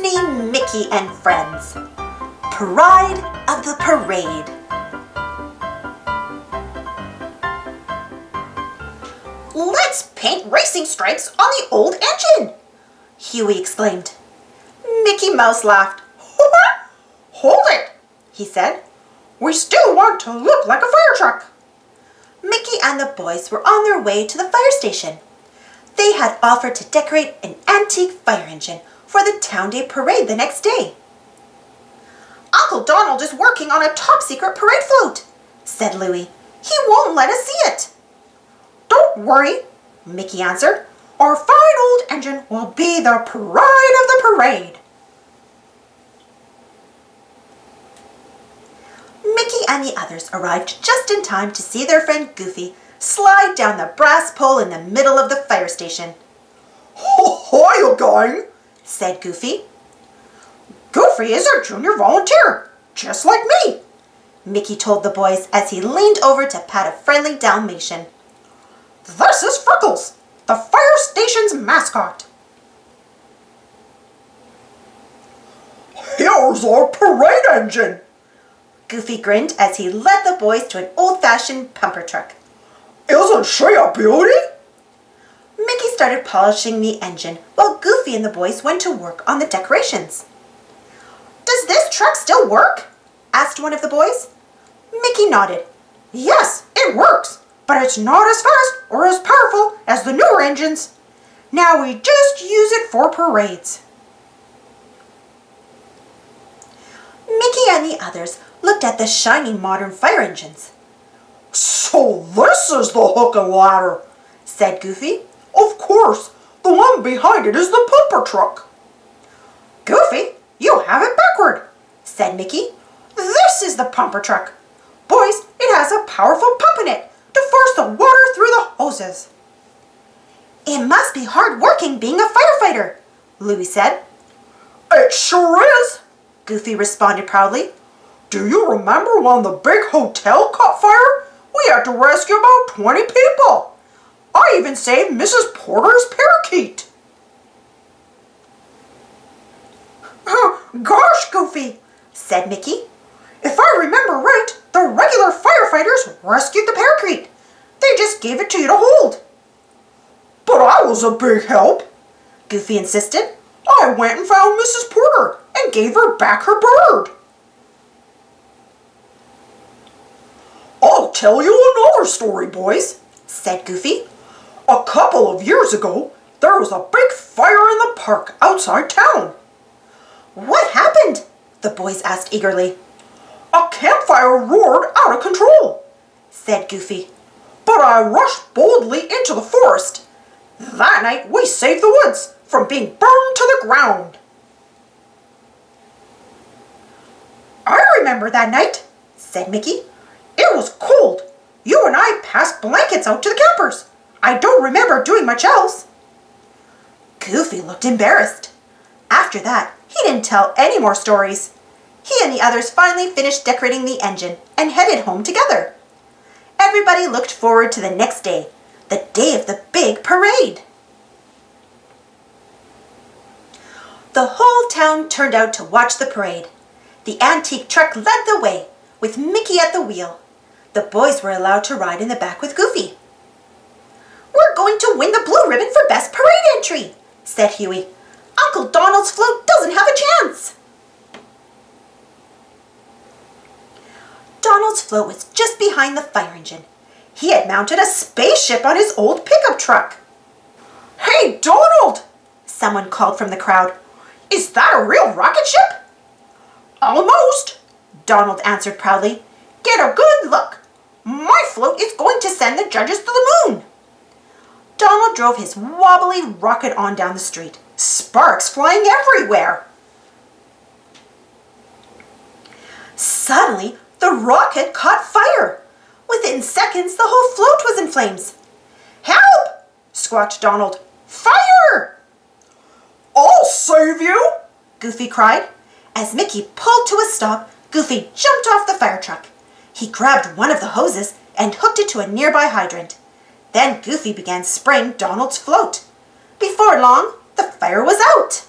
Disney Mickey and Friends. Pride of the Parade. Let's paint racing stripes on the old engine, Huey exclaimed. Mickey Mouse laughed. Hold it, he said. We still want to look like a fire truck. Mickey and the boys were on their way to the fire station. They had offered to decorate an antique fire engine for the Town Day Parade the next day. Uncle Donald is working on a top-secret parade float, said Louie. He won't let us see it. Don't worry, Mickey answered. Our fine old engine will be the pride of the parade. Mickey and the others arrived just in time to see their friend Goofy slide down the brass pole in the middle of the fire station. Hiya, gang, said Goofy. Goofy is a junior volunteer, just like me, Mickey told the boys as he leaned over to pat a friendly Dalmatian. This is Freckles, the fire station's mascot. Here's our parade engine, Goofy grinned as he led the boys to an old-fashioned pumper truck. Isn't she a beauty? Mickey started polishing the engine while Goofy and the boys went to work on the decorations. Does this truck still work? Asked one of the boys. Mickey nodded. Yes, it works, but it's not as fast or as powerful as the newer engines. Now we just use it for parades. Mickey and the others looked at the shiny modern fire engines. So this is the hook and ladder, said Goofy. Of course, the one behind it is the pumper truck. Goofy, you have it backward, said Mickey. This is the pumper truck. Boys, it has a powerful pump in it to force the water through the hoses. It must be hard working being a firefighter, Louie said. It sure is, Goofy responded proudly. Do you remember when the big hotel caught fire? We had to rescue about 20 people. I even saved Mrs. Porter's parakeet. Gosh, Goofy, said Mickey. If I remember right, the regular firefighters rescued the parakeet. They just gave it to you to hold. But I was a big help, Goofy insisted. I went and found Mrs. Porter and gave her back her bird. I'll tell you another story, boys, said Goofy. A couple of years ago, there was a big fire in the park outside town. What happened? The boys asked eagerly. A campfire roared out of control, said Goofy. But I rushed boldly into the forest. That night we saved the woods from being burned to the ground. I remember that night, said Mickey. It was cold. You and I passed blankets out to the campers. I don't remember doing much else. Goofy looked embarrassed. After that, he didn't tell any more stories. He and the others finally finished decorating the engine and headed home together. Everybody looked forward to the next day, the day of the big parade. The whole town turned out to watch the parade. The antique truck led the way, with Mickey at the wheel. The boys were allowed to ride in the back with Goofy. We're going to win the blue ribbon for best parade entry, said Huey. Uncle Donald's float doesn't have a chance. Donald's float was just behind the fire engine. He had mounted a spaceship on his old pickup truck. Hey, Donald, someone called from the crowd. Is that a real rocket ship? Almost, Donald answered proudly. Get a good look. My float is going to send the judges to the moon. Donald drove his wobbly rocket on down the street, sparks flying everywhere. Suddenly, the rocket caught fire. Within seconds, the whole float was in flames. Help! Squawked Donald. Fire! I'll save you! Goofy cried. As Mickey pulled to a stop, Goofy jumped off the fire truck. He grabbed one of the hoses and hooked it to a nearby hydrant. Then Goofy began spraying Donald's float. Before long, the fire was out.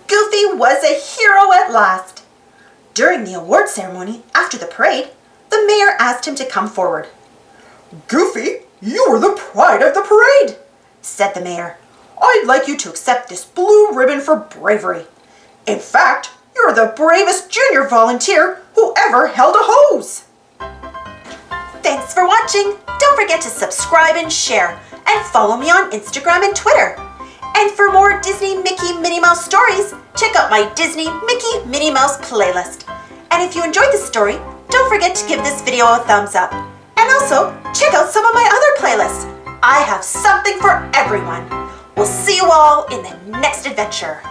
Goofy was a hero at last. During the award ceremony after the parade, the mayor asked him to come forward. Goofy, you were the pride of the parade, said the mayor. I'd like you to accept this blue ribbon for bravery. In fact, you're the bravest junior volunteer who ever held a hose. Thanks for watching. Don't forget to subscribe and share, and follow me on Instagram and Twitter. And for more Disney Mickey Minnie Mouse stories, check out my Disney Mickey Minnie Mouse playlist. And if you enjoyed the story, don't forget to give this video a thumbs up. And also, check out some of my other playlists. I have something for everyone. We'll see you all in the next adventure.